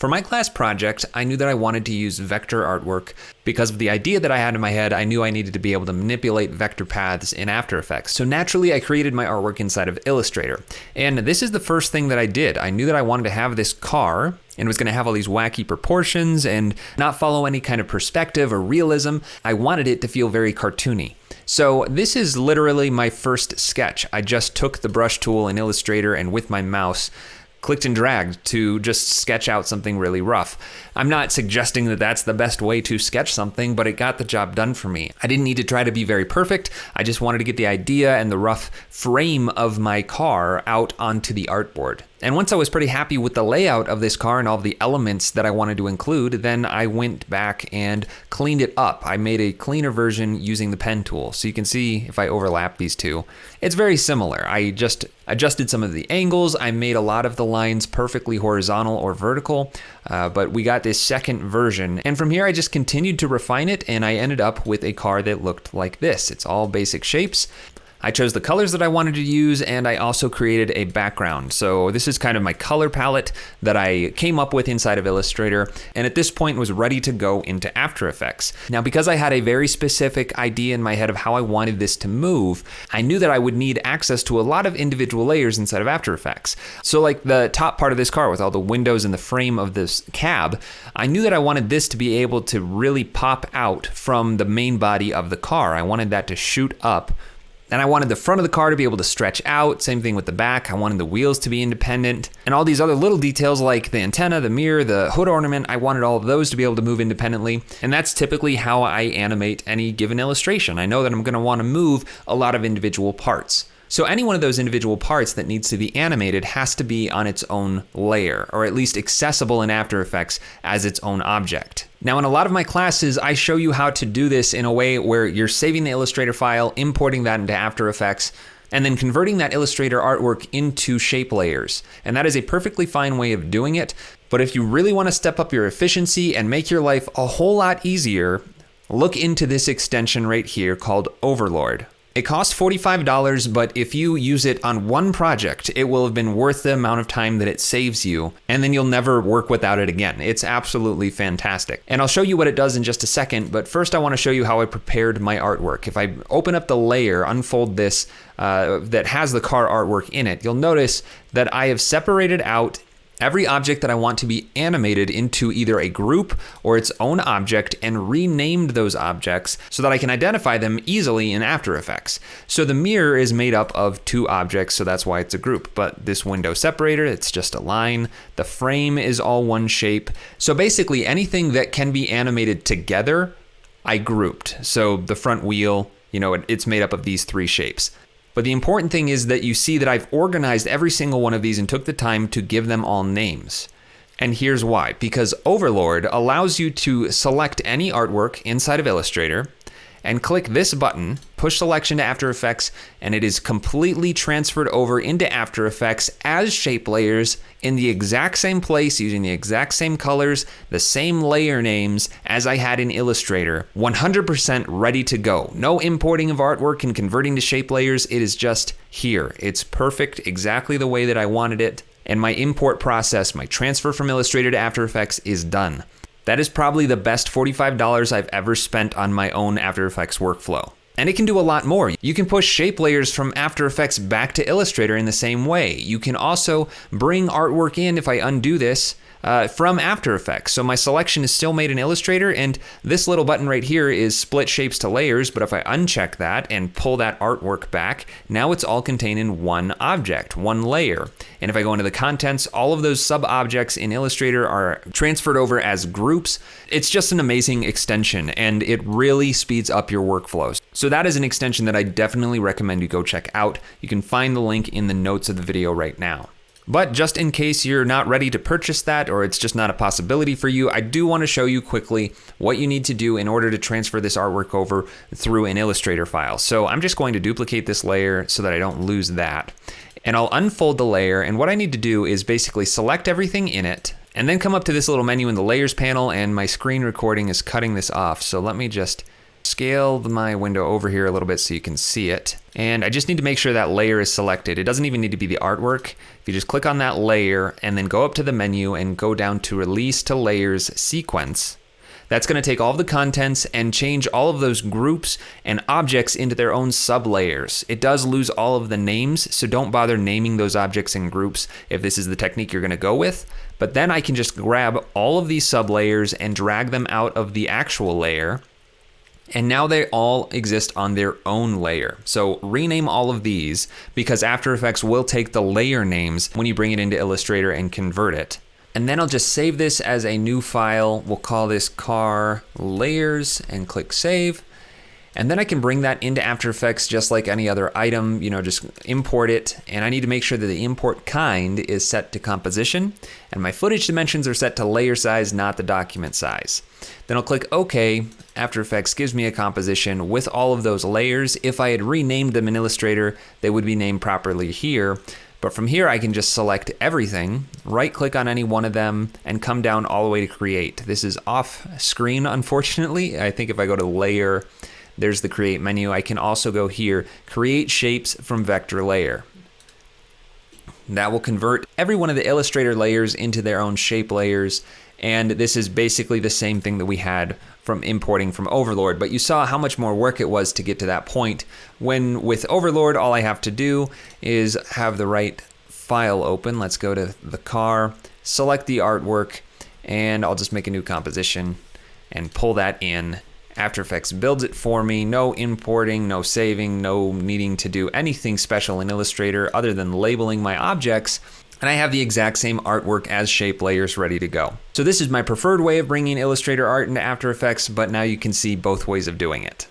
For my class project, I knew that I wanted to use vector artwork because of the idea that I had in my head. I knew I needed to be able to manipulate vector paths in After Effects. So naturally, I created my artwork inside of Illustrator. And this is the first thing that I did. I knew that I wanted to have this car and was going to have all these wacky proportions and not follow any kind of perspective or realism. I wanted it to feel very cartoony. So this is literally my first sketch. I just took the brush tool in Illustrator and with my mouse clicked and dragged to just sketch out something really rough. I'm not suggesting that that's the best way to sketch something, but it got the job done for me. I didn't need to try to be very perfect. I just wanted to get the idea and the rough frame of my car out onto the artboard. And once I was pretty happy with the layout of this car and all of the elements that I wanted to include, then I went back and cleaned it up. I made a cleaner version using the pen tool. So you can see if I overlap these two, it's very similar. I just adjusted some of the angles. I made a lot of the lines perfectly horizontal or vertical, but we got this second version. And from here, I just continued to refine it, and I ended up with a car that looked like this. It's all basic shapes. I chose the colors that I wanted to use, and I also created a background. So this is kind of my color palette that I came up with inside of Illustrator, and at this point was ready to go into After Effects. Now, because I had a very specific idea in my head of how I wanted this to move, I knew that I would need access to a lot of individual layers inside of After Effects. So like the top part of this car with all the windows and the frame of this cab, I knew that I wanted this to be able to really pop out from the main body of the car. I wanted that to shoot up. And I wanted the front of the car to be able to stretch out. Same thing with the back. I wanted the wheels to be independent. And all these other little details like the antenna, the mirror, the hood ornament, I wanted all of those to be able to move independently. And that's typically how I animate any given illustration. I know that I'm going to want to move a lot of individual parts. So any one of those individual parts that needs to be animated has to be on its own layer, or at least accessible in After Effects as its own object. Now, in a lot of my classes, I show you how to do this in a way where you're saving the Illustrator file, importing that into After Effects, and then converting that Illustrator artwork into shape layers. And that is a perfectly fine way of doing it. But if you really want to step up your efficiency and make your life a whole lot easier, look into this extension right here called Overlord. It costs $45, but if you use it on one project, it will have been worth the amount of time that it saves you, and then you'll never work without it again. It's absolutely fantastic. And I'll show you what it does in just a second, but first I want to show you how I prepared my artwork. If I open up the layer, unfold this, that has the car artwork in it, you'll notice that I have separated out every object that I want to be animated into either a group or its own object and renamed those objects so that I can identify them easily in After Effects. So the mirror is made up of two objects, so that's why it's a group. But this window separator, it's just a line. The frame is all one shape. So basically anything that can be animated together, I grouped. So the front wheel, it's made up of these three shapes. But the important thing is that you see that I've organized every single one of these and took the time to give them all names. And here's why. Because Overlord allows you to select any artwork inside of Illustrator and click this button, push selection to After Effects, and it is completely transferred over into After Effects as shape layers in the exact same place, using the exact same colors, the same layer names as I had in Illustrator. 100% ready to go. No importing of artwork and converting to shape layers. It is just here. It's perfect, exactly the way that I wanted it. And my import process, my transfer from Illustrator to After Effects is done. That is probably the best $45 I've ever spent on my own After Effects workflow. And it can do a lot more. You can push shape layers from After Effects back to Illustrator in the same way. You can also bring artwork in, if I undo this, from After Effects. So my selection is still made in Illustrator, and this little button right here is split shapes to layers, but if I uncheck that and pull that artwork back, now it's all contained in one object, one layer. And if I go into the contents, all of those sub-objects in Illustrator are transferred over as groups. It's just an amazing extension, and it really speeds up your workflows. So that is an extension that I definitely recommend you go check out. You can find the link in the notes of the video right now. But just in case you're not ready to purchase that, or it's just not a possibility for you, I do want to show you quickly what you need to do in order to transfer this artwork over through an Illustrator file. So I'm just going to duplicate this layer so that I don't lose that. And I'll unfold the layer, and what I need to do is basically select everything in it, and then come up to this little menu in the Layers panel, and my screen recording is cutting this off. So let me just scale my window over here a little bit so you can see it. And I just need to make sure that layer is selected. It doesn't even need to be the artwork. If you just click on that layer and then go up to the menu and go down to Release to Layers Sequence, that's going to take all of the contents and change all of those groups and objects into their own sublayers. It does lose all of the names, so don't bother naming those objects and groups if this is the technique you're going to go with. But then I can just grab all of these sublayers and drag them out of the actual layer. And now they all exist on their own layer. So rename all of these, because After Effects will take the layer names when you bring it into Illustrator and convert it. And then I'll just save this as a new file. We'll call this car layers and click save. And then I can bring that into After Effects just like any other item, just import it. And I need to make sure that the import kind is set to composition. And my footage dimensions are set to layer size, not the document size. Then I'll click OK. After Effects gives me a composition with all of those layers. If I had renamed them in Illustrator, they would be named properly here. But from here, I can just select everything, right click on any one of them, and come down all the way to create. This is off screen, unfortunately. I think if I go to layer, there's the create menu. I can also go here, create shapes from vector layer. That will convert every one of the Illustrator layers into their own shape layers. And this is basically the same thing that we had from importing from Overlord, but you saw how much more work it was to get to that point. When with Overlord, all I have to do is have the right file open. Let's go to the car, select the artwork, and I'll just make a new composition and pull that in. After Effects builds it for me. No importing, no saving, no needing to do anything special in Illustrator other than labeling my objects. And I have the exact same artwork as shape layers ready to go. So this is my preferred way of bringing Illustrator art into After Effects, but now you can see both ways of doing it.